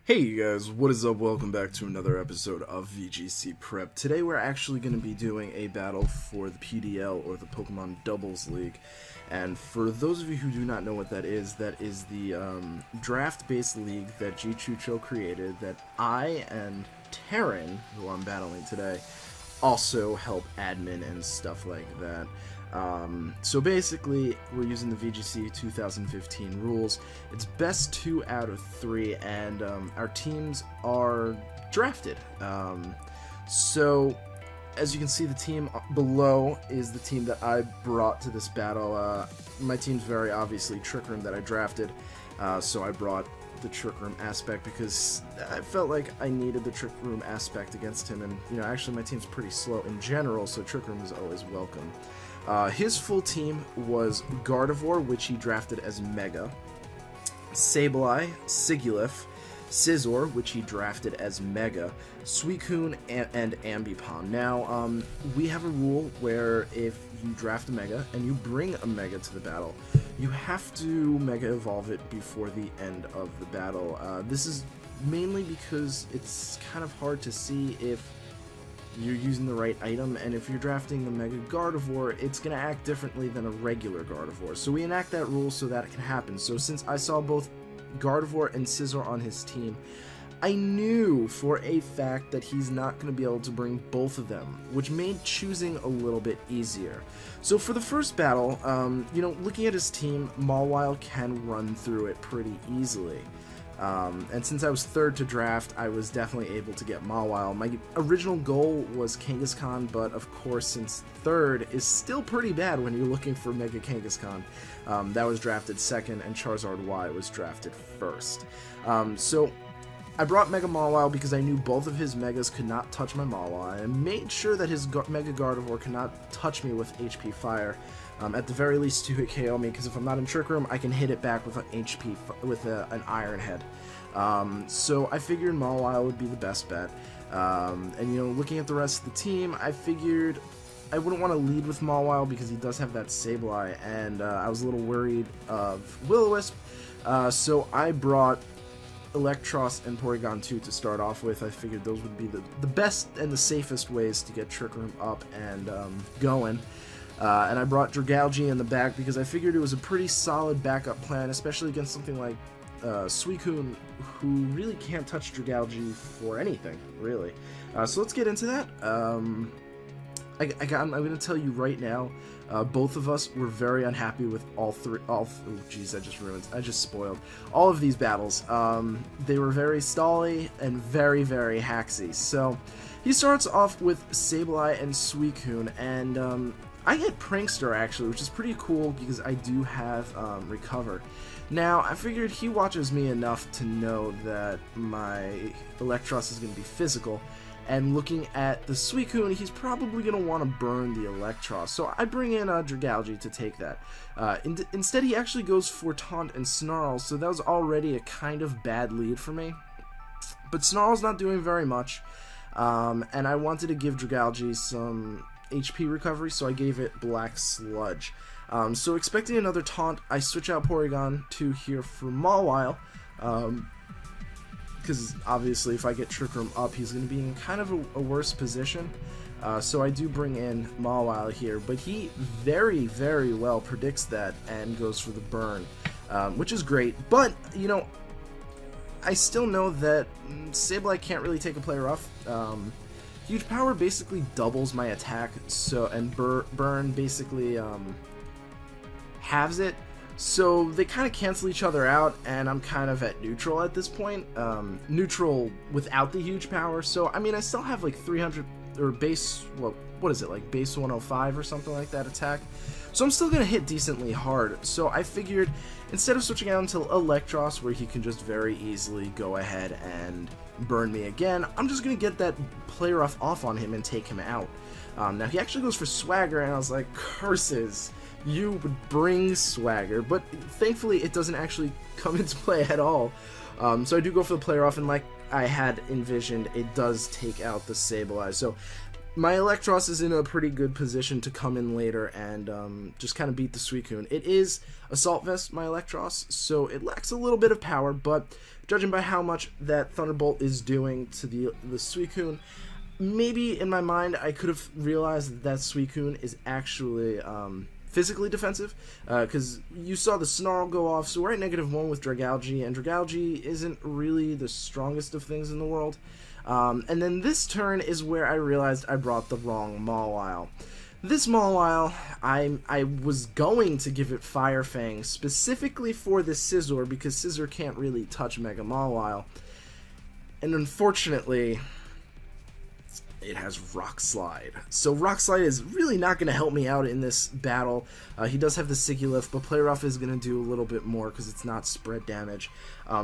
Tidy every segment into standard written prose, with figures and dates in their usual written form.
Hey you guys, what is up? Welcome back to another episode of VGC Prep. Today we're actually going to be doing a battle for the PDL, or the Pokemon Doubles League. And for those of you who do not know what that is the draft-based league that G2Cho created that I and Taryn, who I'm battling today, also help admin and stuff like that. So basically, we're using the VGC 2015 rules. It's best 2 out of 3, and our teams are drafted. So, as you can see, the team below is the team that I brought to this battle. My team's very obviously Trick Room that I drafted, so I brought the Trick Room aspect because I felt like I needed the Trick Room aspect against him, and you know, actually my team's pretty slow in general, so Trick Room is always welcome. His full team was Gardevoir, which he drafted as Mega, Sableye, Sigilyph, Scizor, which he drafted as Mega, Suicune, and Ambipom. Now, we have a rule where if you draft a Mega and you bring a Mega to the battle, you have to Mega Evolve it before the end of the battle. This is mainly because it's kind of hard to see if you're using the right item, and if you're drafting the Mega Gardevoir, it's going to act differently than a regular Gardevoir. So we enact that rule so that it can happen. So since I saw both Gardevoir and Scizor on his team, I knew for a fact that he's not going to be able to bring both of them, which made choosing a little bit easier. So for the first battle, you know, looking at his team, Mawile can run through it pretty easily. And since I was third to draft, I was definitely able to get Mawile. My original goal was Kangaskhan, but of course, since third is still pretty bad when you're looking for Mega Kangaskhan, that was drafted second, and Charizard Y was drafted first. So I brought Mega Mawile because I knew both of his Megas could not touch my Mawile, and made sure that his Mega Gardevoir could not touch me with HP Fire. At the very least, to hit KO me, because if I'm not in Trick Room, I can hit it back with an an Iron Head. So I figured Mawile would be the best bet. And you know, looking at the rest of the team, I figured I wouldn't want to lead with Mawile because he does have that Sableye, and I was a little worried of Will-O-Wisp. So I brought Electros and Porygon 2 to start off with. I figured those would be the best and the safest ways to get Trick Room up and going. And I brought Dragalge in the back because I figured it was a pretty solid backup plan, especially against something like Suicune, who really can't touch Dragalge for anything, really. So let's get into that. I'm going to tell you right now, both of us were very unhappy with oh geez, I just spoiled all of these battles. They were very stally and very, very hacksy. So he starts off with Sableye and Suicune, and I get Prankster actually, which is pretty cool because I do have Recover. Now, I figured he watches me enough to know that my Electros is going to be physical, and looking at the Suicune, he's probably going to want to burn the Electros, so I bring in Dragalge to take that. Instead, he actually goes for Taunt and Snarl, so that was already a kind of bad lead for me. But Snarl's not doing very much, and I wanted to give Dragalge some HP recovery, so I gave it Black Sludge. So expecting another Taunt, I switch out Porygon 2 here for Mawile, because obviously if I get Trick Room up, he's going to be in kind of a worse position. So I do bring in Mawile here, but he very, very well predicts that and goes for the burn, which is great. But, you know, I still know that Sableye can't really take a play rough. Huge Power basically doubles my attack, so and Burn basically halves it, so they kind of cancel each other out, and I'm kind of at neutral at this point. Neutral without the Huge Power, so I mean I still have like 300 or base, well, what is it, like base 105 or something like that attack, so I'm still gonna hit decently hard. So I figured instead of switching out until Electros, where he can just very easily go ahead and burn me again, I'm just gonna get that play rough off on him and take him out. Now he actually goes for Swagger, and I was like, curses, you would bring Swagger, but thankfully it doesn't actually come into play at all. So I do go for the play rough, and like I had envisioned, it does take out the Sableye. So my Electros is in a pretty good position to come in later and just kind of beat the Suicune. It is Assault Vest, my Electros, so it lacks a little bit of power, but judging by how much that Thunderbolt is doing to the Suicune, maybe in my mind I could have realized that Suicune is actually physically defensive, because you saw the Snarl go off, so we're at -1 with Dragalge, and Dragalge isn't really the strongest of things in the world. And then this turn is where I realized I brought the wrong Mawile. This Mawile, I was going to give it Fire Fang specifically for the Scizor, because Scizor can't really touch Mega Mawile. And unfortunately, it has Rock Slide. So Rock Slide is really not going to help me out in this battle. He does have the Sigilyph, but Play Rough is going to do a little bit more because it's not spread damage.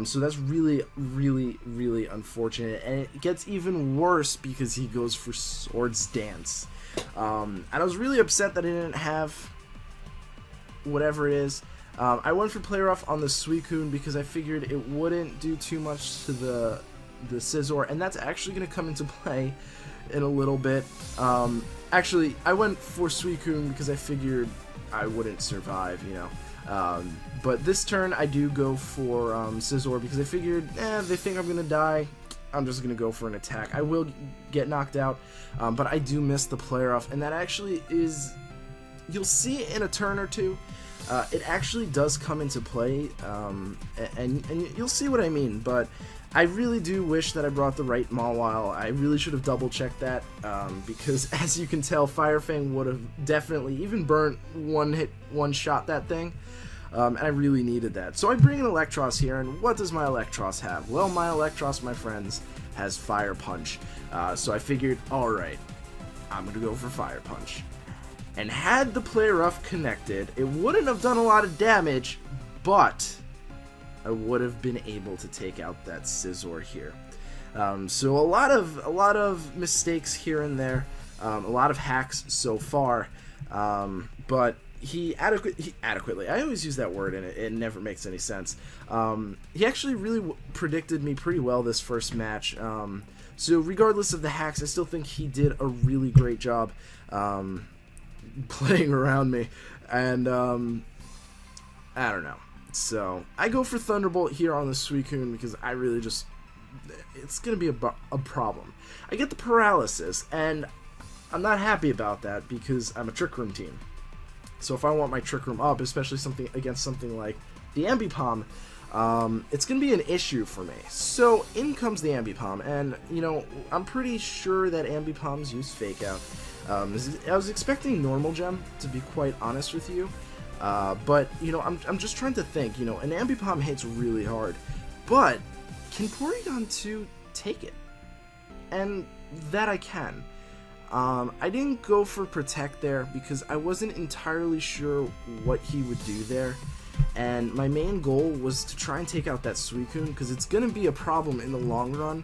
So that's really, really, really unfortunate. And it gets even worse because he goes for Swords Dance. And I was really upset that I didn't have whatever it is. I went for Play Rough on the Suicune because I figured it wouldn't do too much to the Scizor, and that's actually going to come into play in a little bit. Actually, I went for Suicune because I figured I wouldn't survive, you know. But this turn, I do go for Scizor because I figured, they think I'm gonna die. I'm just gonna go for an attack. I will get knocked out, but I do miss the Play Rough, and that actually is, you'll see in a turn or two. It actually does come into play, and you'll see what I mean, but I really do wish that I brought the right Mawile. I really should have double-checked that, because as you can tell, Fire Fang would have definitely even burnt one shot that thing, and I really needed that. So I bring an Electros here, and what does my Electros have? Well, my Electros, my friends, has Fire Punch, so I figured, alright, I'm going to go for Fire Punch. And had the Play Rough connected, it wouldn't have done a lot of damage, but I would have been able to take out that Scizor here. So a lot of mistakes here and there, a lot of hacks so far, but he adequately, I always use that word and it never makes any sense. He actually really predicted me pretty well this first match. So regardless of the hacks, I still think he did a really great job playing around me, and I don't know. So I go for Thunderbolt here on the Suicune because I really just, it's going to be a problem. I get the Paralysis, and I'm not happy about that because I'm a Trick Room team. So if I want my Trick Room up, especially against something like the Ambipom, it's going to be an issue for me. So in comes the Ambipom, and you know, I'm pretty sure that Ambipoms use Fake Out. I was expecting Normal Gem, to be quite honest with you. But, you know, I'm just trying to think, you know, an Ambipom hits really hard, but can Porygon 2 take it? And that I can. I didn't go for Protect there because I wasn't entirely sure what he would do there, and my main goal was to try and take out that Suicune because it's going to be a problem in the long run,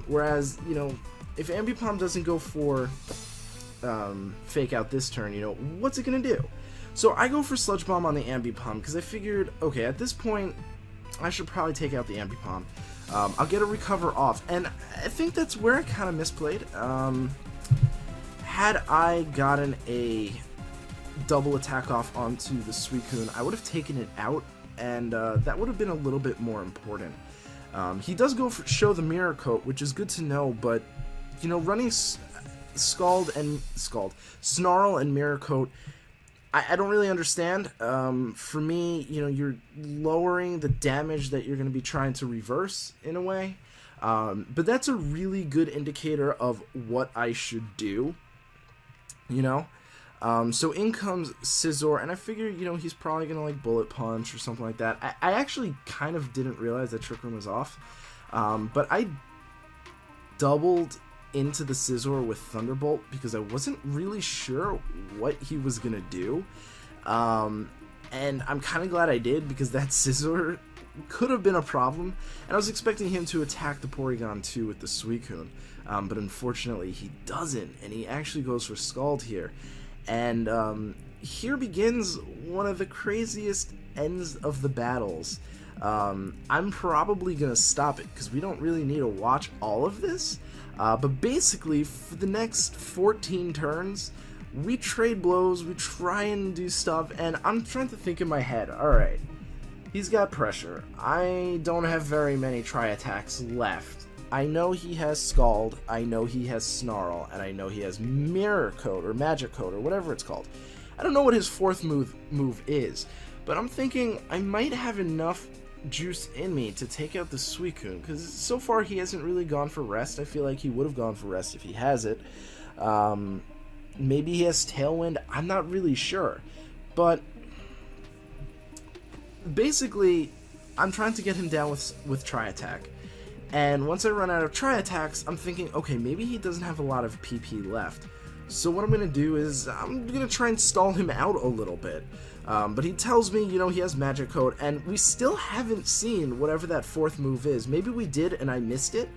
whereas, you know, if Ambipom doesn't go for Fake Out this turn, you know, what's it going to do? So I go for Sludge Bomb on the Ambipom because I figured, okay, at this point, I should probably take out the Ambipom. I'll get a Recover off, and I think that's where I kind of misplayed. Had I gotten a double attack off onto the Suicune, I would have taken it out, and that would have been a little bit more important. He does go for Show the Mirror Coat, which is good to know, but, you know, running Snarl and Mirror Coat, I don't really understand. For me, you know, you're lowering the damage that you're going to be trying to reverse in a way. But that's a really good indicator of what I should do, you know? So in comes Scizor, and I figure, you know, he's probably going to, like, Bullet Punch or something like that. I actually kind of didn't realize that Trick Room was off. But I doubled into the Scizor with Thunderbolt because I wasn't really sure what he was gonna do, and I'm kind of glad I did because that Scizor could have been a problem, and I was expecting him to attack the Porygon 2 with the Suicune, but unfortunately he doesn't, and he actually goes for Scald here, and here begins one of the craziest ends of the battles. I'm probably going to stop it because we don't really need to watch all of this. But basically, for the next 14 turns, we trade blows, we try and do stuff, and I'm trying to think in my head, alright, he's got pressure. I don't have very many tri-attacks left. I know he has Scald, I know he has Snarl, and I know he has Mirror Coat, or Magic Coat, or whatever it's called. I don't know what his fourth move is, but I'm thinking I might have enough juice in me to take out the Suicune, because so far he hasn't really gone for rest. I feel like he would have gone for rest if he has it. Maybe he has Tailwind, I'm not really sure. But basically, I'm trying to get him down with Tri-Attack. And once I run out of Tri-Attacks, I'm thinking, okay, maybe he doesn't have a lot of PP left. So what I'm going to do is, I'm going to try and stall him out a little bit. But he tells me, you know, he has Magic Coat, and we still haven't seen whatever that fourth move is. Maybe we did and I missed it,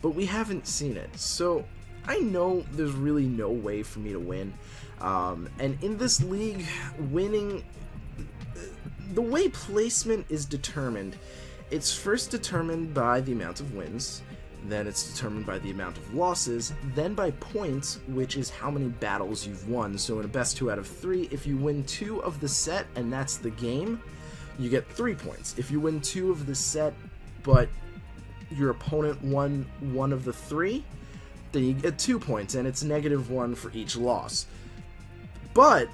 but we haven't seen it. So I know there's really no way for me to win. And in this league, winning, the way placement is determined, it's first determined by the amount of wins, then it's determined by the amount of losses, then by points, which is how many battles you've won. So in a best 2 out of 3, if you win 2 of the set and that's the game, you get 3 points. If you win 2 of the set, but your opponent won 1 of the 3, then you get 2 points, and it's -1 for each loss. But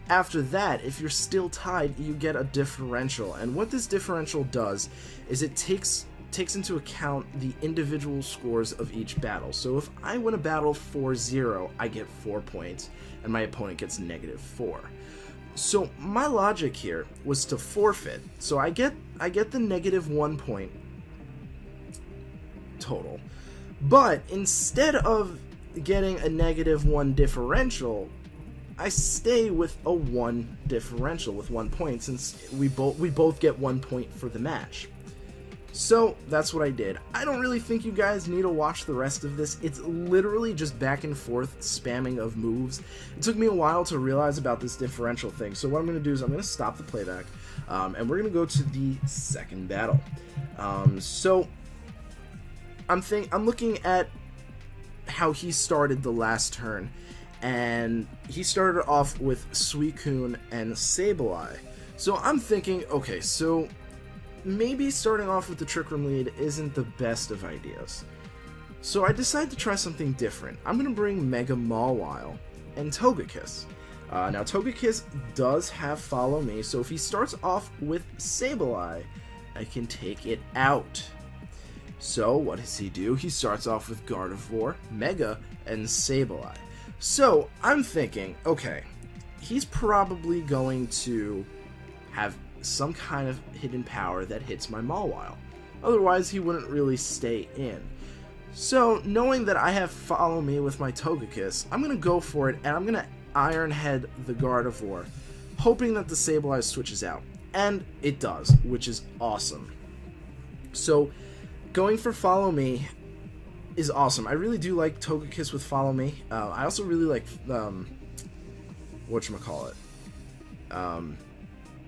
after that, if you're still tied, you get a differential, and what this differential does is it takes into account the individual scores of each battle. So if I win a battle 4-0, I get 4 points, and my opponent gets -4. So my logic here was to forfeit. So I get the -1 point total, but instead of getting a -1 differential, I stay with a 1 differential with 1 point, since we both get 1 point for the match. So that's what I did. I don't really think you guys need to watch the rest of this. It's literally just back and forth spamming of moves. It took me a while to realize about this differential thing. So what I'm going to do is I'm going to stop the playback, and we're going to go to the second battle. So I'm looking at how he started the last turn, and he started off with Suicune and Sableye. So I'm thinking, okay, so maybe starting off with the Trick Room lead isn't the best of ideas. So I decided to try something different. I'm going to bring Mega Mawile and Togekiss. Now Togekiss does have Follow Me, so if he starts off with Sableye, I can take it out. So what does he do? He starts off with Gardevoir, Mega, and Sableye. So I'm thinking, okay, he's probably going to have some kind of hidden power that hits my Mawile. Otherwise, he wouldn't really stay in. So, knowing that I have Follow Me with my Togekiss, I'm going to go for it, and I'm going to Iron Head the Gardevoir, hoping that the Sableye switches out. And it does, which is awesome. So, going for Follow Me is awesome. I really do like Togekiss with Follow Me. I also really like, whatchamacallit,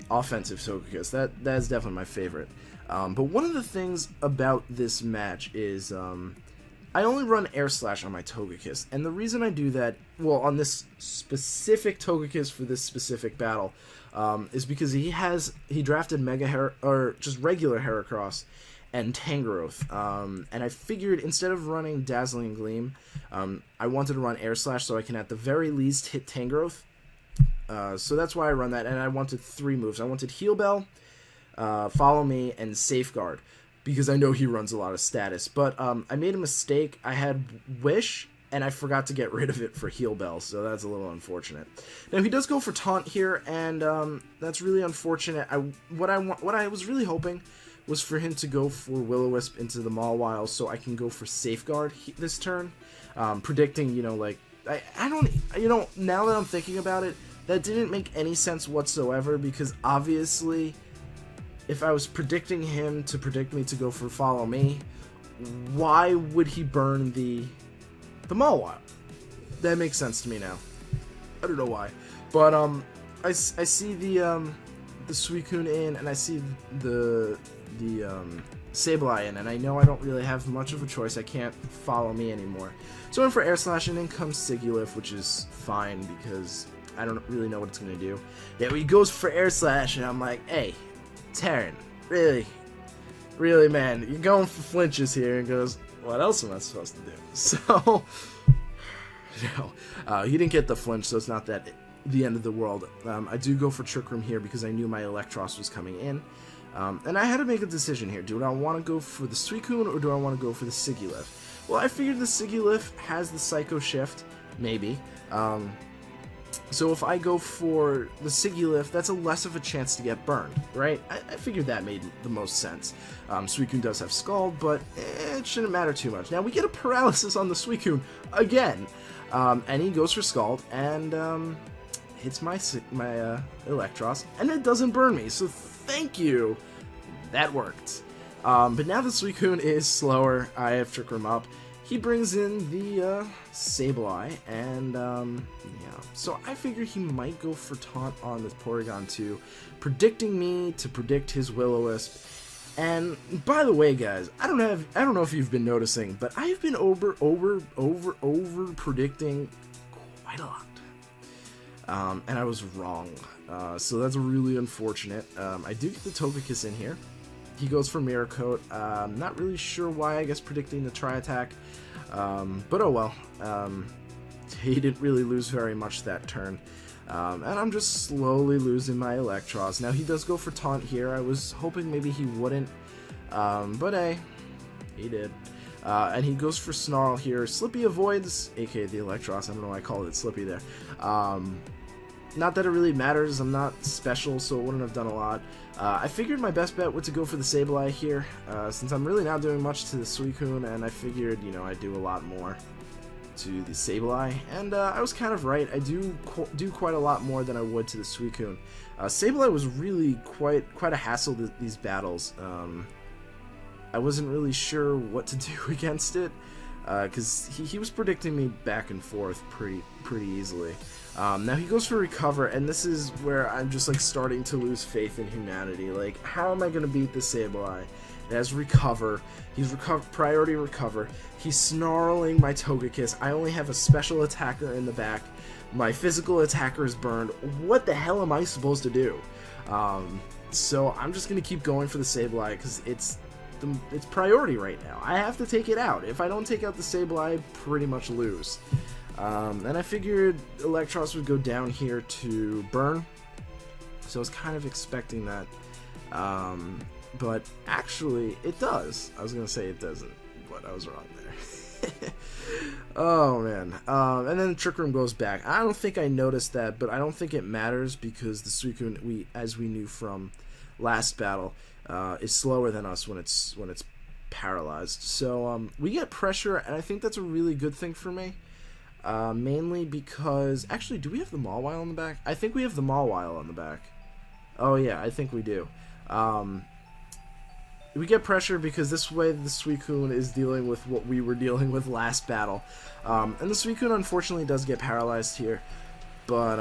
offensive Togekiss. That is definitely my favorite. But one of the things about this match is I only run Air Slash on my Togekiss, and the reason I do that, well, on this specific Togekiss for this specific battle, is because he drafted just regular Heracross and Tangrowth, and I figured instead of running Dazzling Gleam, I wanted to run Air Slash so I can at the very least hit Tangrowth. So that's why I run that, and I wanted 3 moves. I wanted Heal Bell, Follow Me, and Safeguard, because I know he runs a lot of status. But I made a mistake. I had Wish, and I forgot to get rid of it for Heal Bell, so that's a little unfortunate. Now, he does go for Taunt here, and that's really unfortunate. What I was really hoping was for him to go for Will-O-Wisp into the Mawile, so I can go for Safeguard this turn, predicting, you know, like, I don't, you know, now that I'm thinking about it, that didn't make any sense whatsoever, because obviously, if I was predicting him to predict me to go for Follow Me, why would he burn the Mawile? That makes sense to me now. I don't know why. But, I see the the Suicune in, and I see the Sableye in, and I know I don't really have much of a choice. I can't follow me anymore. So I'm for Air Slash, and in comes Sigilyph, which is fine because I don't really know what it's going to do. Yeah, he goes for Air Slash, and I'm like, hey, Terran, really, man, you're going for flinches here, and goes, what else am I supposed to do? So, no, he didn't get the flinch, so it's not that the end of the world. I do go for Trick Room here because I knew my Electros was coming in, and I had to make a decision here. Do I want to go for the Suicune, or do I want to go for the Sigilyph? Well, I figured the Sigilyph has the Psycho Shift, maybe. So if I go for the Sigilyph, that's a less of a chance to get burned, right? I figured that made the most sense. Suicune does have Scald, but it shouldn't matter too much. Now, we get a Paralysis on the Suicune again, and he goes for Scald, and hits my Electros, and it doesn't burn me, so thank you! That worked. But now the Suicune is slower. I have Trick Room up. He brings in the Sableye, and yeah, so I figure he might go for Taunt on the Porygon 2, predicting me to predict his Will-O-Wisp. And by the way, guys, I don't know if you've been noticing, but I've been over predicting quite a lot, and I was wrong. So that's really unfortunate. I do get the Togekiss in here. He goes for Mirror Coat. Not really sure why, I guess predicting the Tri-Attack. But oh well. He didn't really lose very much that turn. And I'm just slowly losing my Electros. Now he does go for Taunt here. I was hoping maybe he wouldn't. But hey, he did. And he goes for Snarl here. Slippy avoids, aka the Electros. I don't know why I called it Slippy there. Not that it really matters, I'm not special, so it wouldn't have done a lot. I figured my best bet was to go for the Sableye here, since I'm really not doing much to the Suicune, and I figured, you know, I'd do a lot more to the Sableye, and I was kind of right. I do quite a lot more than I would to the Suicune. Sableye was really quite a hassle these battles. I wasn't really sure what to do against it, because he was predicting me back and forth pretty easily. Now he goes for Recover, and this is where I'm just like starting to lose faith in humanity. Like, how am I going to beat the Sableye? It has Recover. He's Priority Recover. He's snarling my Togekiss. I only have a special attacker in the back. My physical attacker is burned. What the hell am I supposed to do? So I'm just going to keep going for the Sableye because it's priority right now. I have to take it out. If I don't take out the Sableye, I pretty much lose. And I figured Electros would go down here to burn, so I was kind of expecting that, but actually it does. I was gonna say it doesn't, but I was wrong there. Oh man. And then the Trick Room goes back. I don't think I noticed that, but I don't think it matters because the Suicune, as we knew from last battle, is slower than us when it's paralyzed. So we get pressure, and I think that's a really good thing for me. Mainly because, actually, do we have the Mawile on the back? I think we have the Mawile on the back. Oh yeah, I think we do. We get pressure because this way the Suicune is dealing with what we were dealing with last battle. And the Suicune unfortunately does get paralyzed here. But,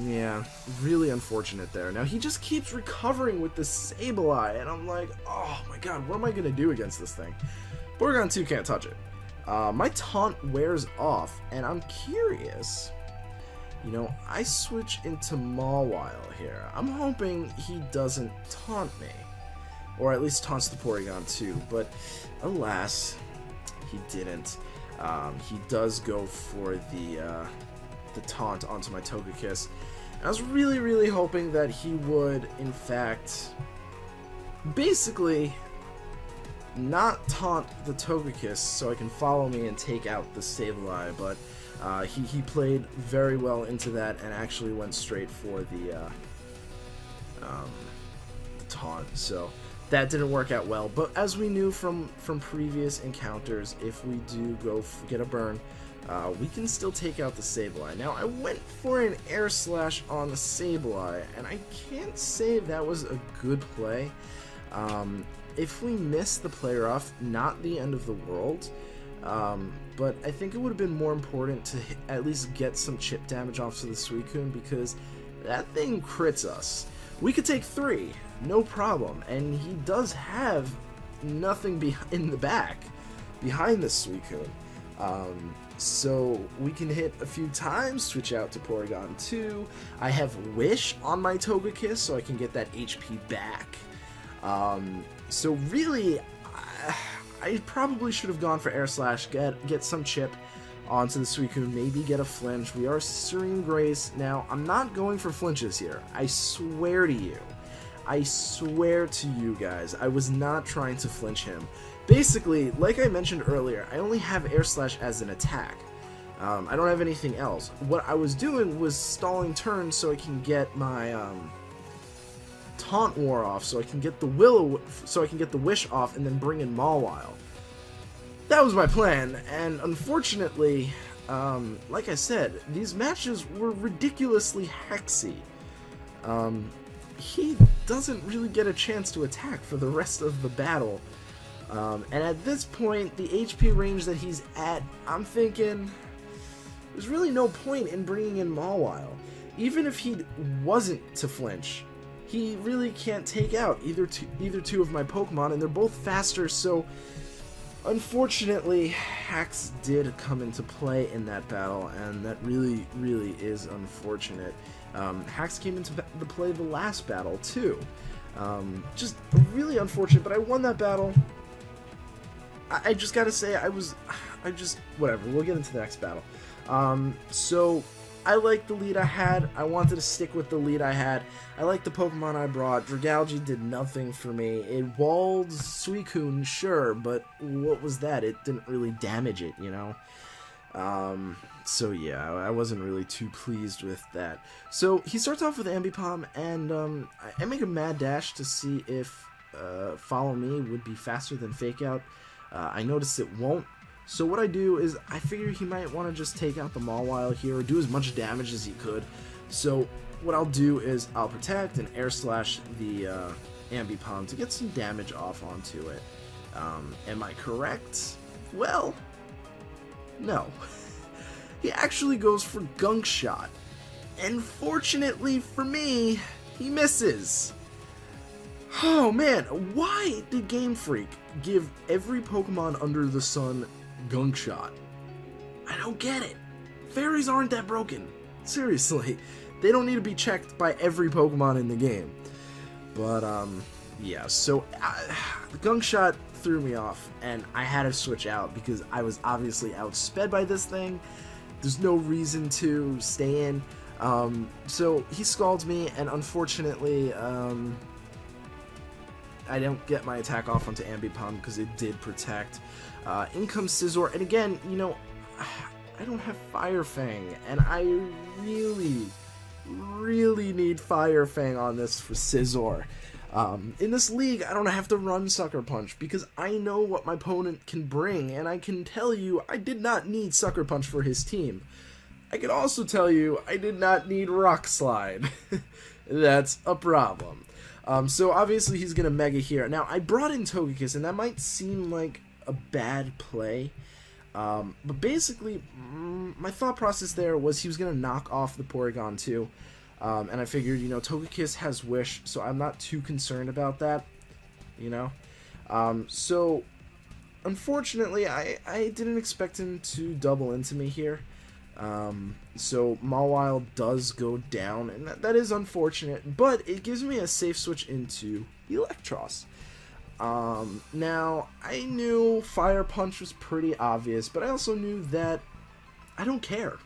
yeah, really unfortunate there. Now he just keeps recovering with the Sableye, and I'm like, oh my god, what am I going to do against this thing? Porygon 2 can't touch it. My taunt wears off, and I'm curious. You know, I switch into Mawile here. I'm hoping he doesn't taunt me, or at least taunts the Porygon 2, but alas, he didn't. He does go for the taunt onto my Togekiss. And I was really hoping that he would, in fact, basically not taunt the Togekiss so I can follow me and take out the Sableye, but he played very well into that and actually went straight for the taunt, so that didn't work out well. But as we knew from previous encounters, if we do go get a burn, we can still take out the Sableye. Now I went for an Air Slash on the Sableye, and I can't say that was a good play. If we miss the player off, not the end of the world, but I think it would have been more important to at least get some chip damage off to the Suicune, because that thing crits us. we could take 3, no problem. And he does have nothing in the back behind this Suicune. So we can hit a few times, switch out to Porygon 2. I have Wish on my Togekiss, so I can get that HP back. So really, I probably should have gone for Air Slash, get some chip onto the Suicune, maybe get a flinch. We are Serene Grace. Now, I'm not going for flinches here. I swear to you. I swear to you guys, I was not trying to flinch him. Basically, like I mentioned earlier, I only have Air Slash as an attack. I don't have anything else. What I was doing was stalling turns so I can get my Taunt War off, so I can get the Wish off, and then bring in Mawile. That was my plan, and unfortunately, like I said, these matches were ridiculously hexy. He doesn't really get a chance to attack for the rest of the battle. And at this point, the HP range that he's at, I'm thinking, there's really no point in bringing in Mawile. Even if he wasn't to flinch, he really can't take out either two of my Pokemon, and they're both faster, so unfortunately, Hacks did come into play in that battle, and that really, really is unfortunate. Hacks came into the play the last battle, too. Just really unfortunate, but I won that battle. I just gotta say, whatever, we'll get into the next battle. So, I like the lead I had. I wanted to stick with the lead I had. I like the Pokemon I brought. Dragalge did nothing for me. It walled Suicune, sure, but what was that? It didn't really damage it, you know? So yeah, I wasn't really too pleased with that. So, he starts off with Ambipom, and I make a mad dash to see if Follow Me would be faster than Fake Out. I noticed it won't. So what I do is, I figure he might want to just take out the Mawile here, or do as much damage as he could. So what I'll do is, I'll Protect and Air Slash the Ambipom to get some damage off onto it. Am I correct? Well, no. He actually goes for Gunk Shot. And fortunately for me, he misses. Oh man, why did GameFreak give every Pokemon under the sun Gunk Shot? I don't get it. Fairies aren't that broken. Seriously. They don't need to be checked by every Pokemon in the game. But, yeah, so the Gunk Shot threw me off, and I had to switch out because I was obviously outsped by this thing. There's no reason to stay in. So he scalds me, and unfortunately, I don't get my attack off onto Ambipom because it did Protect. In comes Scizor, and again, you know, I don't have Fire Fang, and I really, really need Fire Fang on this for Scizor. In this league, I don't have to run Sucker Punch because I know what my opponent can bring, and I can tell you I did not need Sucker Punch for his team. I can also tell you I did not need Rock Slide. That's a problem. So obviously he's going to Mega here. Now, I brought in Togekiss, and that might seem like a bad play. But basically, my thought process there was he was going to knock off the Porygon 2. And I figured, you know, Togekiss has Wish, so I'm not too concerned about that, you know. So, unfortunately, I didn't expect him to double into me here. So Mawile does go down, and that is unfortunate, but it gives me a safe switch into Electros. Now, I knew Fire Punch was pretty obvious, but I also knew that I don't care.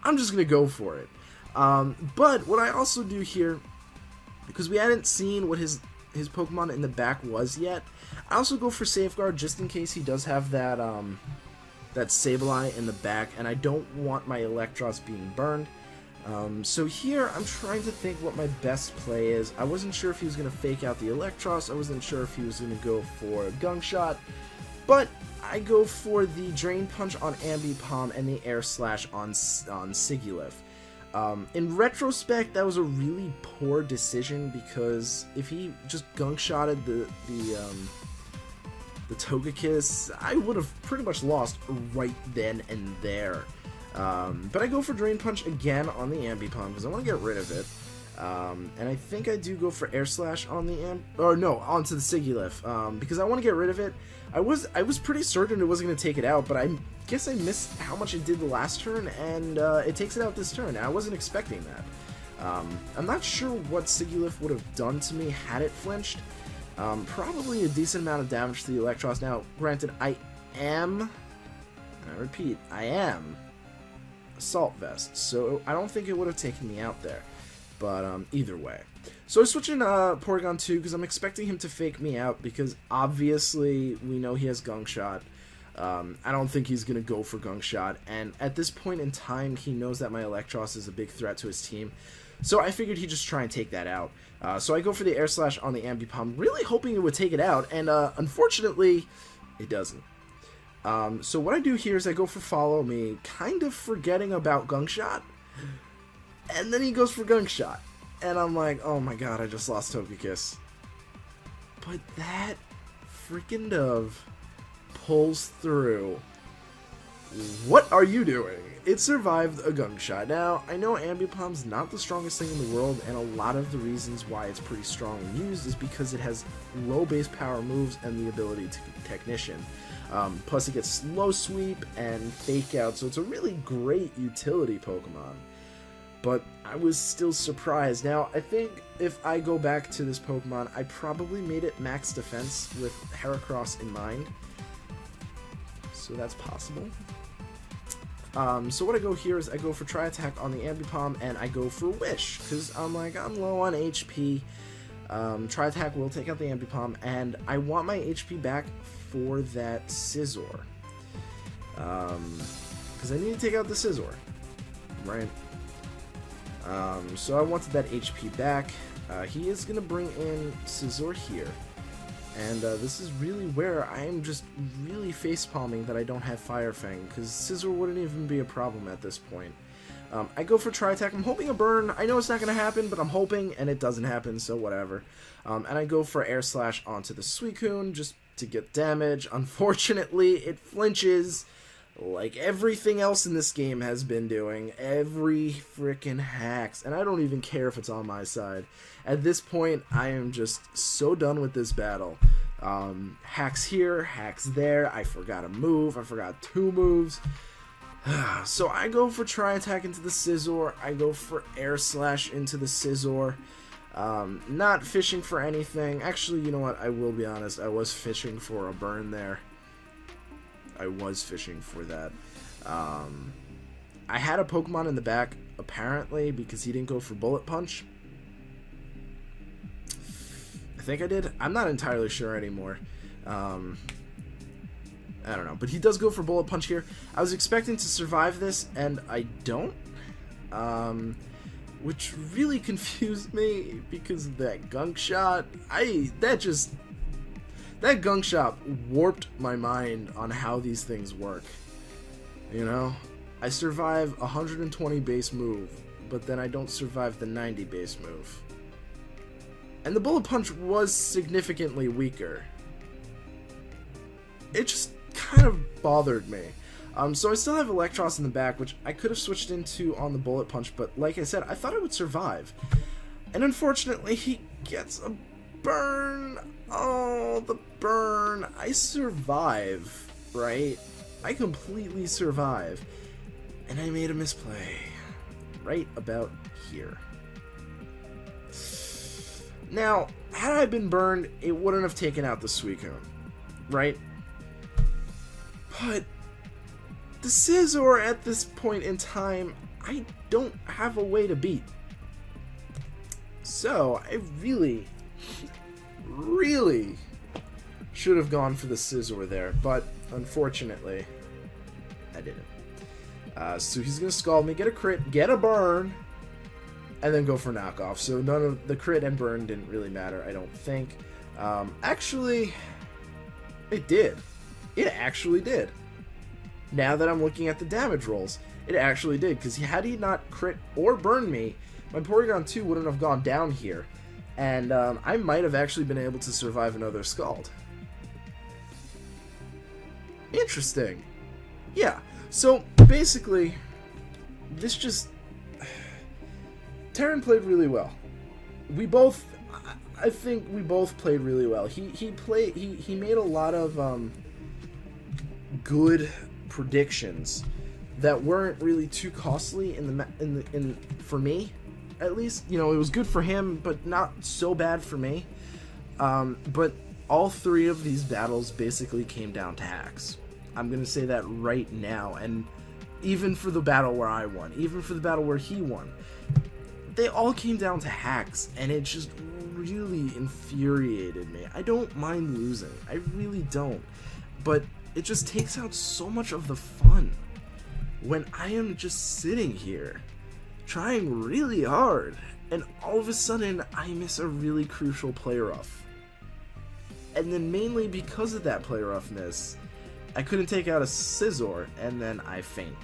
I'm just gonna go for it. But what I also do here, because we hadn't seen what his Pokemon in the back was yet, I also go for Safeguard just in case he does have that that Sableye in the back, and I don't want my Electros being burned. So here, I'm trying to think what my best play is. I wasn't sure if he was going to fake out the Electros, I wasn't sure if he was going to go for a Gunk Shot, but I go for the Drain Punch on Ambipom and the Air Slash on Sigilyph. In retrospect, that was a really poor decision, because if he just Gunk Shotted the Togekiss, I would have pretty much lost right then and there. But I go for Drain Punch again on the Ambipom because I want to get rid of it. And I think I do go for Air Slash on the amp, or no, onto the Sigilif, because I want to get rid of it. I was pretty certain it wasn't going to take it out, but I guess I missed how much it did the last turn, and it takes it out this turn, and I wasn't expecting that. I'm not sure what Sigilif would have done to me had it flinched. Probably a decent amount of damage to the Electros. Now, granted, I repeat, I am Assault Vest, so I don't think it would have taken me out there. But either way. So I switch in Porygon 2 because I'm expecting him to fake me out because obviously we know he has Gunk Shot. I don't think he's going to go for Gunk Shot, and at this point in time he knows that my Electros is a big threat to his team. So I figured he'd just try and take that out. So I go for the Air Slash on the Ambipom, really hoping it would take it out, and unfortunately it doesn't. So what I do here is I go for Follow Me, kind of forgetting about Gunk Shot. And then he goes for Gunk Shot. And I'm like, oh my god, I just lost Togekiss. But that freaking dove pulls through. What are you doing? It survived a Gunk Shot. Now, I know Ambipom's not the strongest thing in the world, and a lot of the reasons why it's pretty strongly used is because it has low base power moves and the ability to Technician. Plus it gets Slow Sweep and Fake Out, so it's a really great utility Pokemon. But I was still surprised. Now, I think if I go back to this Pokemon, I probably made it max defense with Heracross in mind. So that's possible. So what I go here is I go for Tri-Attack on the Ambipom, and I go for Wish, because I'm like, I'm low on HP. Tri-Attack will take out the Ambipom, and I want my HP back for that Scizor. Because I need to take out the Scizor, right? So I wanted that HP back. He is going to bring in Scizor here. And this is really where I am just really facepalming that I don't have Fire Fang, because Scizor wouldn't even be a problem at this point. I go for Tri-Attack. I'm hoping a burn. I know it's not going to happen, but I'm hoping, and it doesn't happen, so whatever. And I go for Air Slash onto the Suicune just to get damage. Unfortunately, it flinches. Like everything else in this game has been doing, every freaking hacks, and I don't even care if it's on my side. At this point, I am just so done with this battle. Hacks here, hacks there, I forgot a move, I forgot two moves. So I go for Tri-Attack into the Scizor, I go for Air Slash into the Scizor. Not fishing for anything. Actually, you know what, I will be honest, I was fishing for a burn there. I was fishing for that. I had a Pokemon in the back, apparently, because he didn't go for Bullet Punch. I think I did. I'm not entirely sure anymore. I don't know. But he does go for Bullet Punch here. I was expecting to survive this, and I don't. Which really confused me, because of that Gunk Shot. That Gunk Shot warped my mind on how these things work. You know? I survive 120 base move, but then I don't survive the 90 base move. And the Bullet Punch was significantly weaker. It just kind of bothered me. So I still have Electros in the back, which I could have switched into on the Bullet Punch, but like I said, I thought I would survive. And unfortunately, he gets a burn. Oh, the burn. I survive, right? I completely survive. And I made a misplay. Right about here. Now, had I been burned, it wouldn't have taken out the Suicune. Right? But the Scizor at this point in time, I don't have a way to beat. So, I really should have gone for the Scizor there, but unfortunately, I didn't. So he's going to Scald me, get a crit, get a burn, and then go for knockoff. So none of the crit and burn didn't really matter, I don't think. Actually, it did. It actually did. Now that I'm looking at the damage rolls, it actually did, because had he not crit or burned me, my Porygon 2 wouldn't have gone down here, and I might have actually been able to survive another Scald. Interesting. Yeah, so basically, this just... Terran played really well. I think we both played really well. He made a lot of good predictions that weren't really too costly for me, at least. You know, it was good for him, but not so bad for me. But all three of these battles basically came down to hacks. I'm gonna say that right now, and even for the battle where I won, even for the battle where he won, they all came down to hacks, and it just really infuriated me. I don't mind losing, I really don't, but it just takes out so much of the fun when I am just sitting here trying really hard, and all of a sudden I miss a really crucial play rough. And then mainly because of that play roughness, I couldn't take out a Scizor, and then I faint.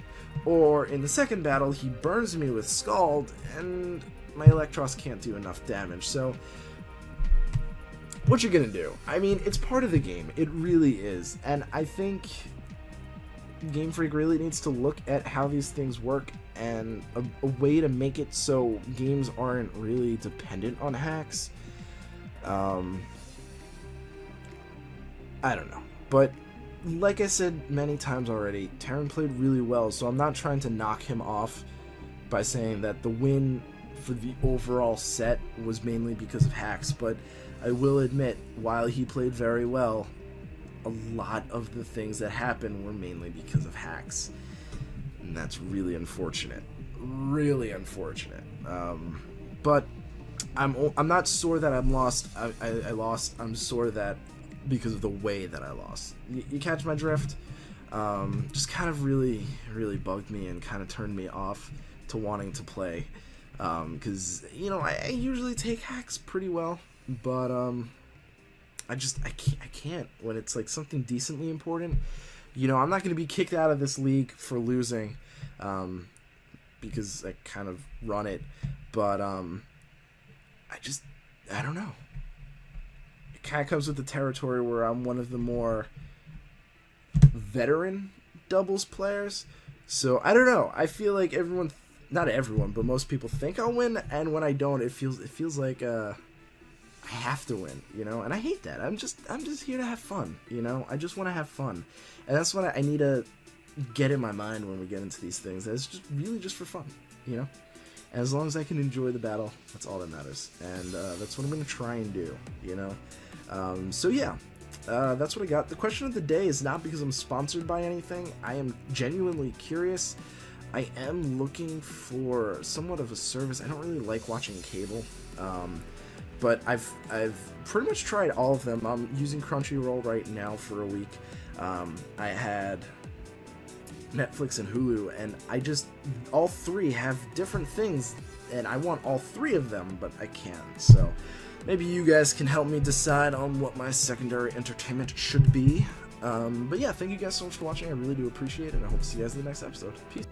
Or in the second battle, he burns me with Scald, and my Electros can't do enough damage. So, what you gonna do? I mean, it's part of the game. It really is. And I think GameFreak really needs to look at how these things work, and a way to make it so games aren't really dependent on hacks. I don't know. But like I said many times already, Terran played really well, so I'm not trying to knock him off by saying that the win for the overall set was mainly because of hacks, but I will admit, while he played very well, a lot of the things that happened were mainly because of hacks, and that's really unfortunate. Really unfortunate. But I'm not sore that I'm lost. I lost. I'm sore that because of the way that I lost. You catch my drift? Just kind of really bugged me and kind of turned me off to wanting to play. Because, you know, I usually take hacks pretty well, but I can't when it's like something decently important. You know, I'm not going to be kicked out of this league for losing, because I kind of run it, but I don't know. It kind of comes with the territory where I'm one of the more veteran doubles players, so I don't know. I feel like not everyone, but most people think I'll win, and when I don't, it feels like I have to win, you know, and I hate that. I'm just here to have fun, you know. I just want to have fun, and that's what I need to get in my mind when we get into these things. It's just really just for fun, you know. And as long as I can enjoy the battle, that's all that matters, and that's what I'm gonna try and do, you know. So yeah, that's what I got. The question of the day is not because I'm sponsored by anything. I am genuinely curious. I am looking for somewhat of a service. I don't really like watching cable, but I've pretty much tried all of them. I'm using Crunchyroll right now for a week. I had Netflix and Hulu, and all three have different things, and I want all three of them, but I can't. So maybe you guys can help me decide on what my secondary entertainment should be. But yeah, thank you guys so much for watching. I really do appreciate it, and I hope to see you guys in the next episode. Peace.